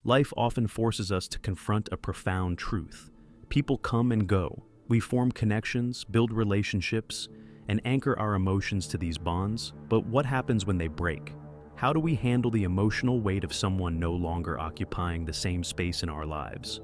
Life often forces us to confront a profound truth. People come and go. We form connections, build relationships, and anchor our emotions to these bonds. But what happens when they break? How do we handle the emotional weight of someone no longer occupying the same space in our lives?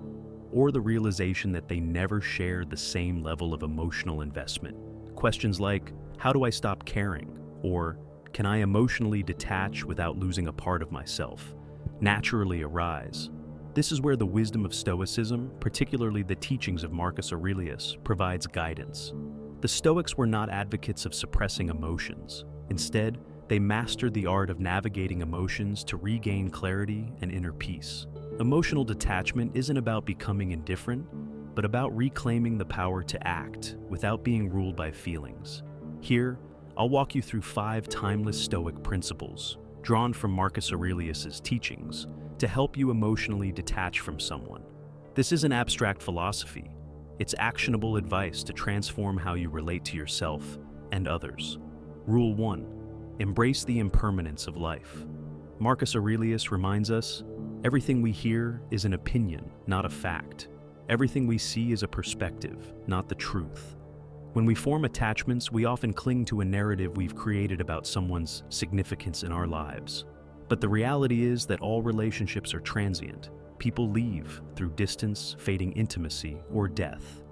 Or the realization that they never shared the same level of emotional investment? Questions like, how do I stop caring? Or, can I emotionally detach without losing a part of myself? Naturally arise. This is where the wisdom of Stoicism, particularly the teachings of Marcus Aurelius, provides guidance. The Stoics were not advocates of suppressing emotions. Instead, they mastered the art of navigating emotions to regain clarity and inner peace. Emotional detachment isn't about becoming indifferent, but about reclaiming the power to act without being ruled by feelings. Here, I'll walk you through 5 timeless Stoic principles, drawn from Marcus Aurelius's teachings, to help you emotionally detach from someone. This isn't abstract philosophy. It's actionable advice to transform how you relate to yourself and others. Rule 1. Embrace the impermanence of life. Marcus Aurelius reminds us, everything we hear is an opinion, not a fact. Everything we see is a perspective, not the truth. When we form attachments, we often cling to a narrative we've created about someone's significance in our lives. But the reality is that all relationships are transient. People leave through distance, fading intimacy, or death.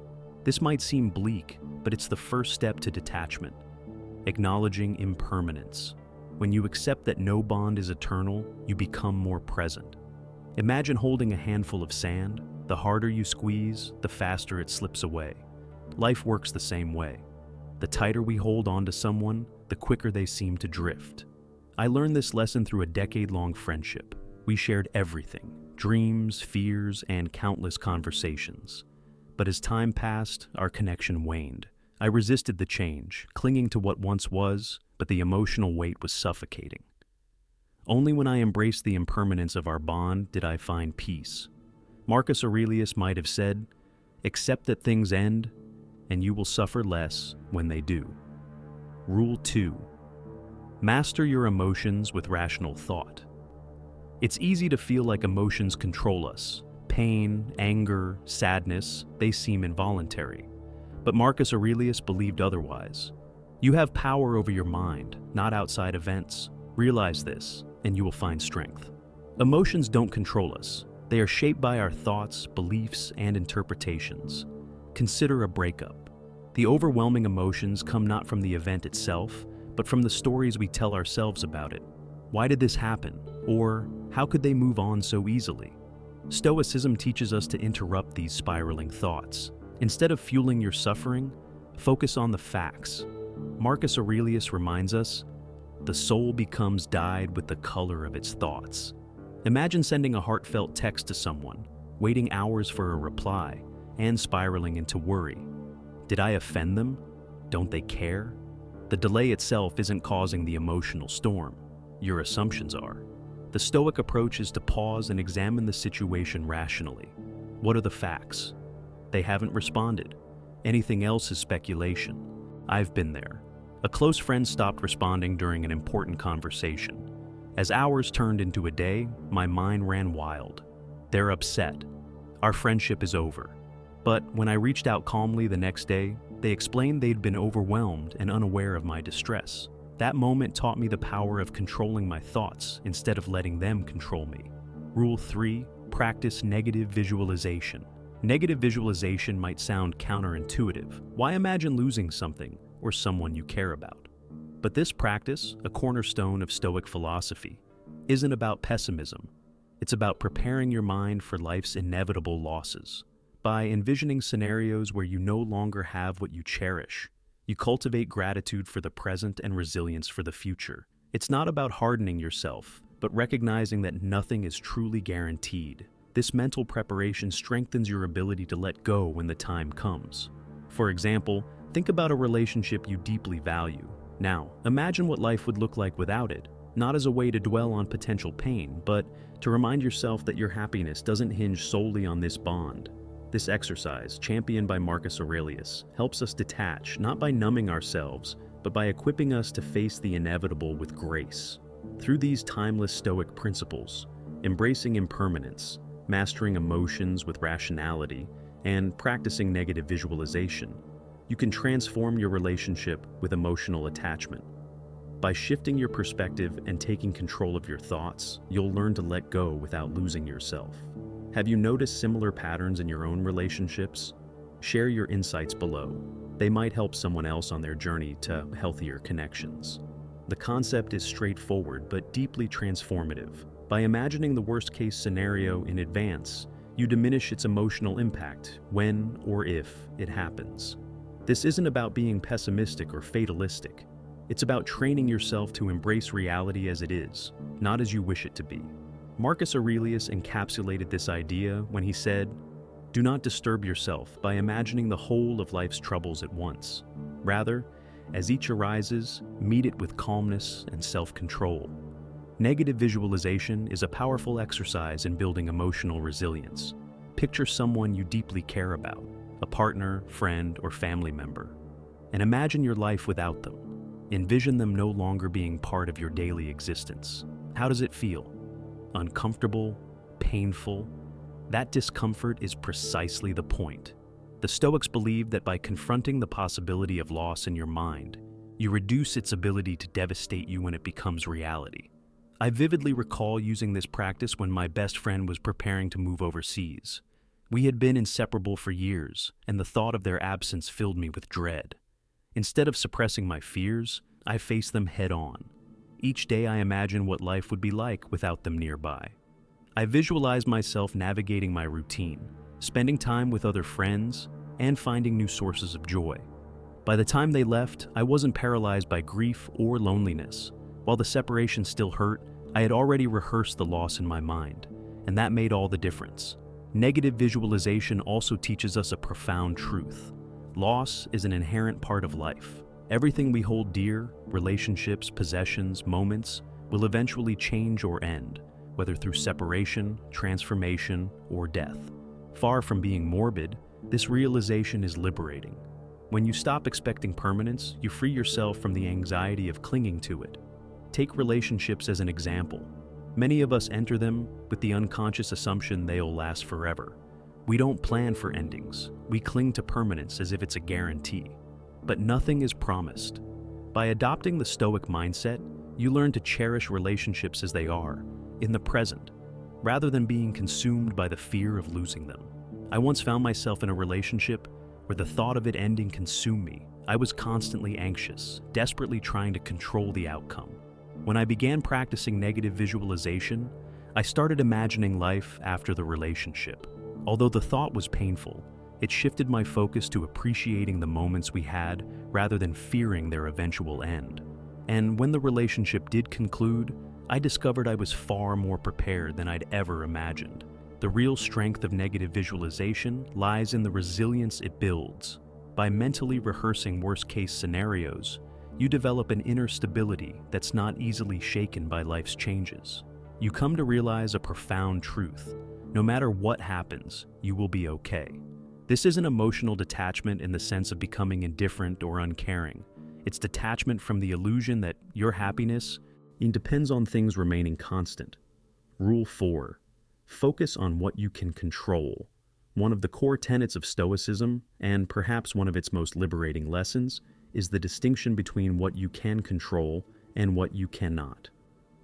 This might seem bleak, but it's the first step to detachment. Acknowledging impermanence. When you accept that no bond is eternal, you become more present. Imagine holding a handful of sand. The harder you squeeze, the faster it slips away. Life works the same way. The tighter we hold on to someone, the quicker they seem to drift. I learned this lesson through a decade-long friendship. We shared everything, dreams, fears, and countless conversations. But as time passed, our connection waned. I resisted the change, clinging to what once was, but the emotional weight was suffocating. Only when I embraced the impermanence of our bond did I find peace. Marcus Aurelius might have said, accept that things end, and you will suffer less when they do. Rule 2. Master your emotions with rational thought. It's easy to feel like emotions control us. Pain, anger, sadness, they seem involuntary. But Marcus Aurelius believed otherwise. You have power over your mind, not outside events. Realize this, and you will find strength. Emotions don't control us. They are shaped by our thoughts, beliefs, and interpretations. Consider a breakup. The overwhelming emotions come not from the event itself, but from the stories we tell ourselves about it. Why did this happen? Or, how could they move on so easily? Stoicism teaches us to interrupt these spiraling thoughts. Instead of fueling your suffering, focus on the facts. Marcus Aurelius reminds us, the soul becomes dyed with the color of its thoughts. Imagine sending a heartfelt text to someone, waiting hours for a reply, and spiraling into worry. Did I offend them? Don't they care? The delay itself isn't causing the emotional storm. Your assumptions are. The Stoic approach is to pause and examine the situation rationally. What are the facts? They haven't responded. Anything else is speculation. I've been there. A close friend stopped responding during an important conversation. As hours turned into a day, my mind ran wild. They're upset. Our friendship is over. But when I reached out calmly the next day, they explained they'd been overwhelmed and unaware of my distress. That moment taught me the power of controlling my thoughts instead of letting them control me. Rule 3, practice negative visualization. Negative visualization might sound counterintuitive. Why imagine losing something or someone you care about? But this practice, a cornerstone of Stoic philosophy, isn't about pessimism. It's about preparing your mind for life's inevitable losses. By envisioning scenarios where you no longer have what you cherish, you cultivate gratitude for the present and resilience for the future. It's not about hardening yourself, but recognizing that nothing is truly guaranteed. This mental preparation strengthens your ability to let go when the time comes. For example, think about a relationship you deeply value. Now, imagine what life would look like without it, not as a way to dwell on potential pain, but to remind yourself that your happiness doesn't hinge solely on this bond. This exercise, championed by Marcus Aurelius, helps us detach, not by numbing ourselves, but by equipping us to face the inevitable with grace. Through these timeless Stoic principles, Embracing impermanence, mastering emotions with rationality, and practicing negative visualization, you can transform your relationship with emotional attachment. By shifting your perspective and taking control of your thoughts, you'll learn to let go without losing yourself. Have you noticed similar patterns in your own relationships? Share your insights below. They might help someone else on their journey to healthier connections. The concept is straightforward but deeply transformative. By imagining the worst-case scenario in advance, you diminish its emotional impact when or if it happens. This isn't about being pessimistic or fatalistic. It's about training yourself to embrace reality as it is, not as you wish it to be. Marcus Aurelius encapsulated this idea when he said, "Do not disturb yourself by imagining the whole of life's troubles at once. Rather, as each arises, meet it with calmness and self-control." Negative visualization is a powerful exercise in building emotional resilience. Picture someone you deeply care about, a partner, friend, or family member, and imagine your life without them. Envision them no longer being part of your daily existence. How does it feel? Uncomfortable? Painful? That discomfort is precisely the point. The Stoics believed that by confronting the possibility of loss in your mind, you reduce its ability to devastate you when it becomes reality. I vividly recall using this practice when my best friend was preparing to move overseas. We had been inseparable for years, and the thought of their absence filled me with dread. Instead of suppressing my fears, I faced them head-on. Each day I imagined what life would be like without them nearby. I visualized myself navigating my routine, spending time with other friends, and finding new sources of joy. By the time they left, I wasn't paralyzed by grief or loneliness. While the separation still hurt, I had already rehearsed the loss in my mind, and that made all the difference. Negative visualization also teaches us a profound truth. Loss is an inherent part of life. Everything we hold dear, relationships, possessions, moments, will eventually change or end, whether through separation, transformation, or death. Far from being morbid, this realization is liberating. When you stop expecting permanence, you free yourself from the anxiety of clinging to it. Take relationships as an example. Many of us enter them with the unconscious assumption they'll last forever. We don't plan for endings. We cling to permanence as if it's a guarantee. But nothing is promised. By adopting the Stoic mindset, you learn to cherish relationships as they are, in the present, rather than being consumed by the fear of losing them. I once found myself in a relationship where the thought of it ending consumed me. I was constantly anxious, desperately trying to control the outcome. When I began practicing negative visualization, I started imagining life after the relationship. Although the thought was painful, it shifted my focus to appreciating the moments we had rather than fearing their eventual end. And when the relationship did conclude, I discovered I was far more prepared than I'd ever imagined. The real strength of negative visualization lies in the resilience it builds. By mentally rehearsing worst-case scenarios, you develop an inner stability that's not easily shaken by life's changes. You come to realize a profound truth. No matter what happens, you will be okay. This isn't emotional detachment in the sense of becoming indifferent or uncaring. It's detachment from the illusion that your happiness depends on things remaining constant. Rule 4. Focus on what you can control. One of the core tenets of Stoicism, and perhaps one of its most liberating lessons, is the distinction between what you can control and what you cannot.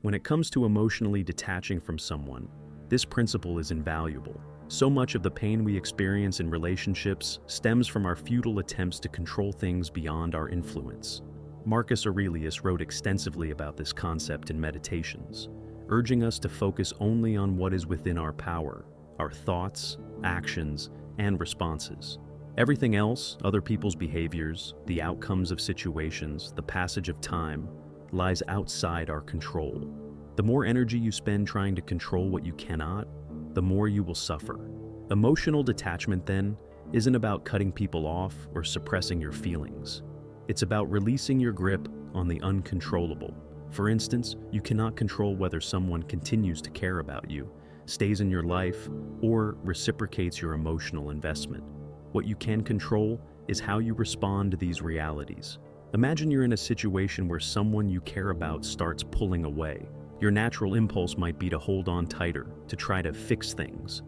When it comes to emotionally detaching from someone, this principle is invaluable. So much of the pain we experience in relationships stems from our futile attempts to control things beyond our influence. Marcus Aurelius wrote extensively about this concept in Meditations, urging us to focus only on what is within our power, our thoughts, actions, and responses. Everything else, other people's behaviors, the outcomes of situations, the passage of time, lies outside our control. The more energy you spend trying to control what you cannot, the more you will suffer. Emotional detachment, then, isn't about cutting people off or suppressing your feelings. It's about releasing your grip on the uncontrollable. For instance, you cannot control whether someone continues to care about you, stays in your life, or reciprocates your emotional investment. What you can control is how you respond to these realities. Imagine you're in a situation where someone you care about starts pulling away. Your natural impulse might be to hold on tighter, to try to fix things.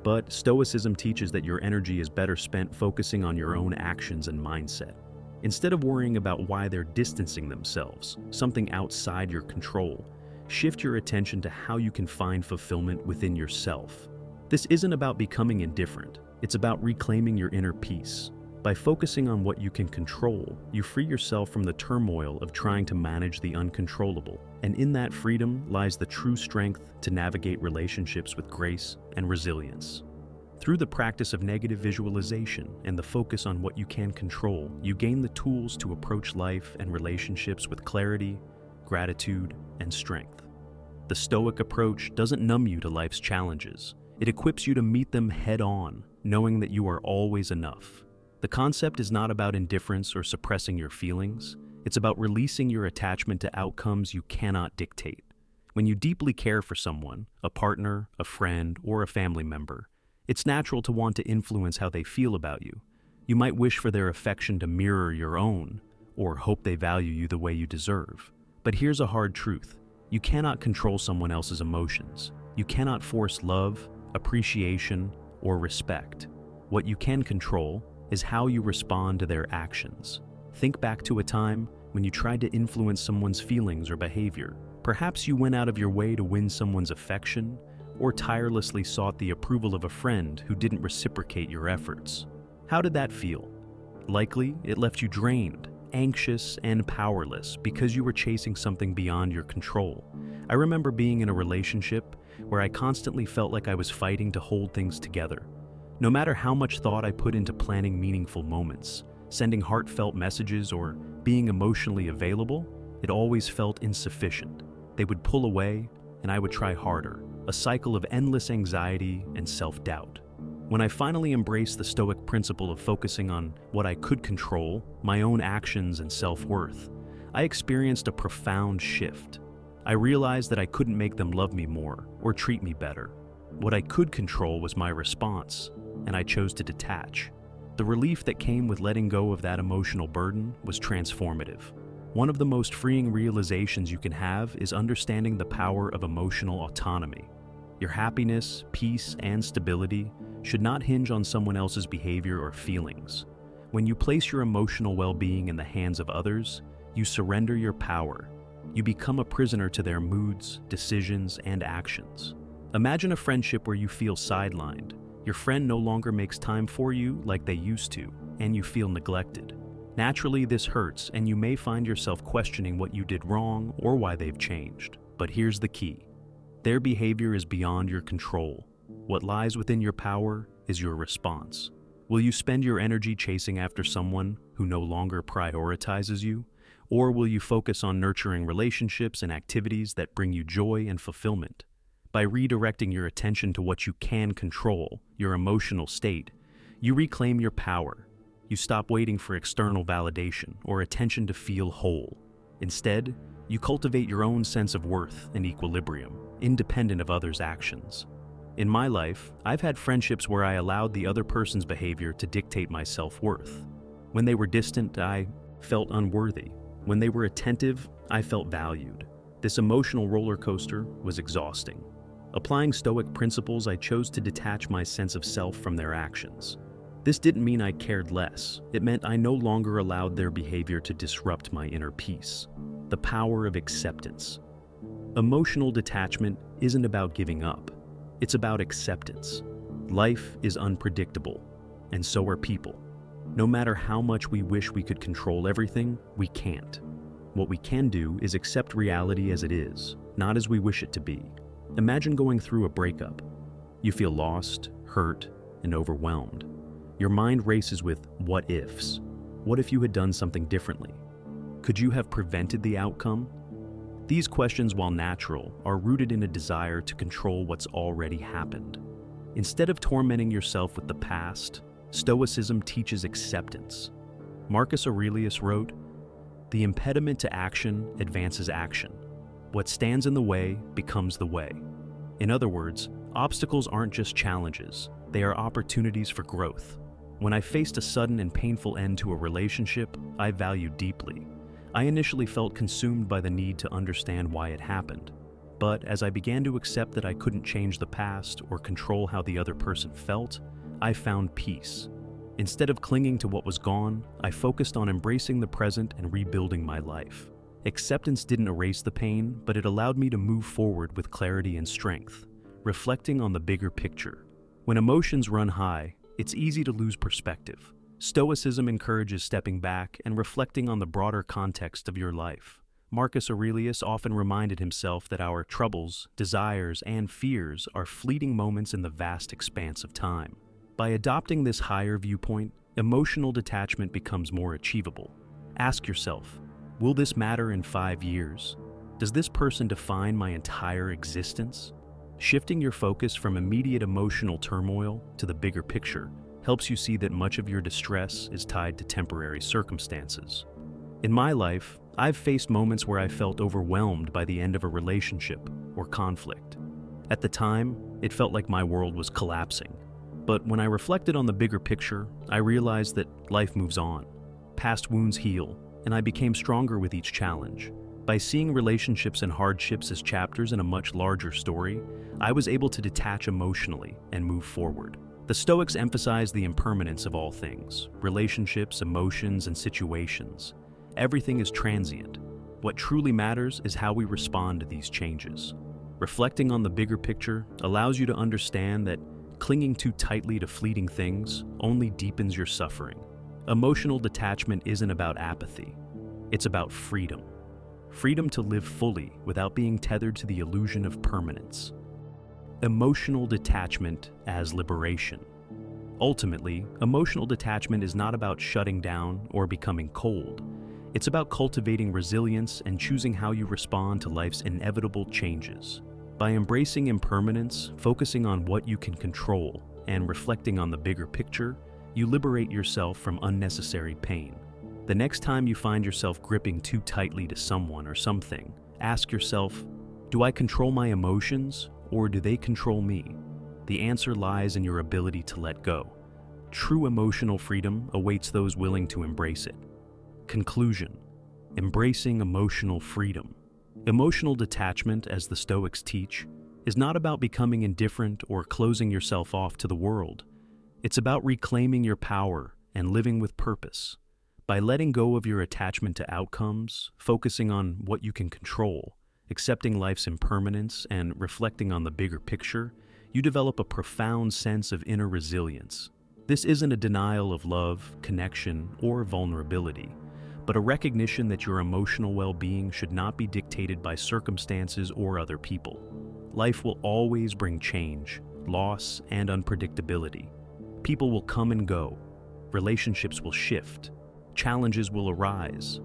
But Stoicism teaches that your energy is better spent focusing on your own actions and mindset. Instead of worrying about why they're distancing themselves, something outside your control, shift your attention to how you can find fulfillment within yourself. This isn't about becoming indifferent, it's about reclaiming your inner peace. By focusing on what you can control, you free yourself from the turmoil of trying to manage the uncontrollable. And in that freedom lies the true strength to navigate relationships with grace and resilience. Through the practice of negative visualization and the focus on what you can control, you gain the tools to approach life and relationships with clarity, gratitude, and strength. The Stoic approach doesn't numb you to life's challenges. It equips you to meet them head-on, knowing that you are always enough. The concept is not about indifference or suppressing your feelings. It's about releasing your attachment to outcomes you cannot dictate. When you deeply care for someone, a partner, a friend, or a family member, it's natural to want to influence how they feel about you. You might wish for their affection to mirror your own, or hope they value you the way you deserve. But here's a hard truth. You cannot control someone else's emotions. You cannot force love, appreciation, or respect. What you can control is how you respond to their actions. Think back to a time when you tried to influence someone's feelings or behavior. Perhaps you went out of your way to win someone's affection, or tirelessly sought the approval of a friend who didn't reciprocate your efforts. How did that feel? Likely, it left you drained, anxious, and powerless because you were chasing something beyond your control. I remember being in a relationship where I constantly felt like I was fighting to hold things together. No matter how much thought I put into planning meaningful moments, sending heartfelt messages, or being emotionally available, it always felt insufficient. They would pull away, and I would try harder, a cycle of endless anxiety and self-doubt. When I finally embraced the Stoic principle of focusing on what I could control, my own actions and self-worth, I experienced a profound shift. I realized that I couldn't make them love me more or treat me better. What I could control was my response, and I chose to detach. The relief that came with letting go of that emotional burden was transformative. One of the most freeing realizations you can have is understanding the power of emotional autonomy. Your happiness, peace, and stability should not hinge on someone else's behavior or feelings. When you place your emotional well-being in the hands of others, you surrender your power. You become a prisoner to their moods, decisions, and actions. Imagine a friendship where you feel sidelined. Your friend no longer makes time for you like they used to, and you feel neglected. Naturally, this hurts, and you may find yourself questioning what you did wrong or why they've changed. But here's the key. Their behavior is beyond your control. What lies within your power is your response. Will you spend your energy chasing after someone who no longer prioritizes you? Or will you focus on nurturing relationships and activities that bring you joy and fulfillment? By redirecting your attention to what you can control, your emotional state, you reclaim your power. You stop waiting for external validation or attention to feel whole. Instead, you cultivate your own sense of worth and equilibrium, independent of others' actions. In my life, I've had friendships where I allowed the other person's behavior to dictate my self-worth. When they were distant, I felt unworthy. When they were attentive, I felt valued. This emotional roller coaster was exhausting. Applying Stoic principles, I chose to detach my sense of self from their actions. This didn't mean I cared less. It meant I no longer allowed their behavior to disrupt my inner peace. The power of acceptance. Emotional detachment isn't about giving up. It's about acceptance. Life is unpredictable, and so are people. No matter how much we wish we could control everything, we can't. What we can do is accept reality as it is, not as we wish it to be. Imagine going through a breakup. You feel lost, hurt, and overwhelmed. Your mind races with what ifs. What if you had done something differently? Could you have prevented the outcome? These questions, while natural, are rooted in a desire to control what's already happened. Instead of tormenting yourself with the past, Stoicism teaches acceptance. Marcus Aurelius wrote, "The impediment to action advances action. What stands in the way becomes the way." In other words, obstacles aren't just challenges, they are opportunities for growth. When I faced a sudden and painful end to a relationship I valued deeply, I initially felt consumed by the need to understand why it happened. But as I began to accept that I couldn't change the past or control how the other person felt, I found peace. Instead of clinging to what was gone, I focused on embracing the present and rebuilding my life. Acceptance didn't erase the pain, but it allowed me to move forward with clarity and strength, reflecting on the bigger picture. When emotions run high, it's easy to lose perspective. Stoicism encourages stepping back and reflecting on the broader context of your life. Marcus Aurelius often reminded himself that our troubles, desires, and fears are fleeting moments in the vast expanse of time. By adopting this higher viewpoint, emotional detachment becomes more achievable. Ask yourself, will this matter in 5 years? Does this person define my entire existence? Shifting your focus from immediate emotional turmoil to the bigger picture helps you see that much of your distress is tied to temporary circumstances. In my life, I've faced moments where I felt overwhelmed by the end of a relationship or conflict. At the time, it felt like my world was collapsing. But when I reflected on the bigger picture, I realized that life moves on. Past wounds heal, and I became stronger with each challenge. By seeing relationships and hardships as chapters in a much larger story, I was able to detach emotionally and move forward. The Stoics emphasize the impermanence of all things, relationships, emotions, and situations. Everything is transient. What truly matters is how we respond to these changes. Reflecting on the bigger picture allows you to understand that clinging too tightly to fleeting things only deepens your suffering. Emotional detachment isn't about apathy. It's about freedom. Freedom to live fully without being tethered to the illusion of permanence. Emotional detachment as liberation. Ultimately, emotional detachment is not about shutting down or becoming cold. It's about cultivating resilience and choosing how you respond to life's inevitable changes. By embracing impermanence, focusing on what you can control, and reflecting on the bigger picture, you liberate yourself from unnecessary pain. The next time you find yourself gripping too tightly to someone or something, ask yourself, do I control my emotions or do they control me? The answer lies in your ability to let go. True emotional freedom awaits those willing to embrace it. Conclusion: embracing emotional freedom. Emotional detachment, as the Stoics teach, is not about becoming indifferent or closing yourself off to the world. It's about reclaiming your power and living with purpose. By letting go of your attachment to outcomes, focusing on what you can control, accepting life's impermanence, and reflecting on the bigger picture, you develop a profound sense of inner resilience. This isn't a denial of love, connection, or vulnerability, but a recognition that your emotional well-being should not be dictated by circumstances or other people. Life will always bring change, loss, and unpredictability. People will come and go. Relationships will shift. Challenges will arise.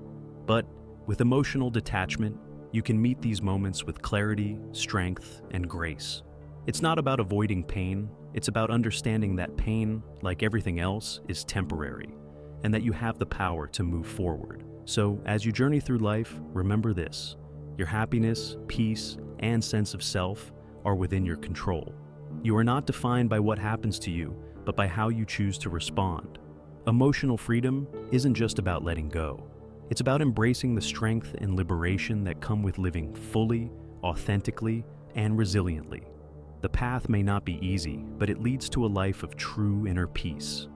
But with emotional detachment, you can meet these moments with clarity, strength, and grace. It's not about avoiding pain. It's about understanding that pain, like everything else, is temporary, and that you have the power to move forward. So, as you journey through life, remember this: your happiness, peace, and sense of self are within your control. You are not defined by what happens to you, but by how you choose to respond. Emotional freedom isn't just about letting go. It's about embracing the strength and liberation that come with living fully, authentically, and resiliently. The path may not be easy, but it leads to a life of true inner peace.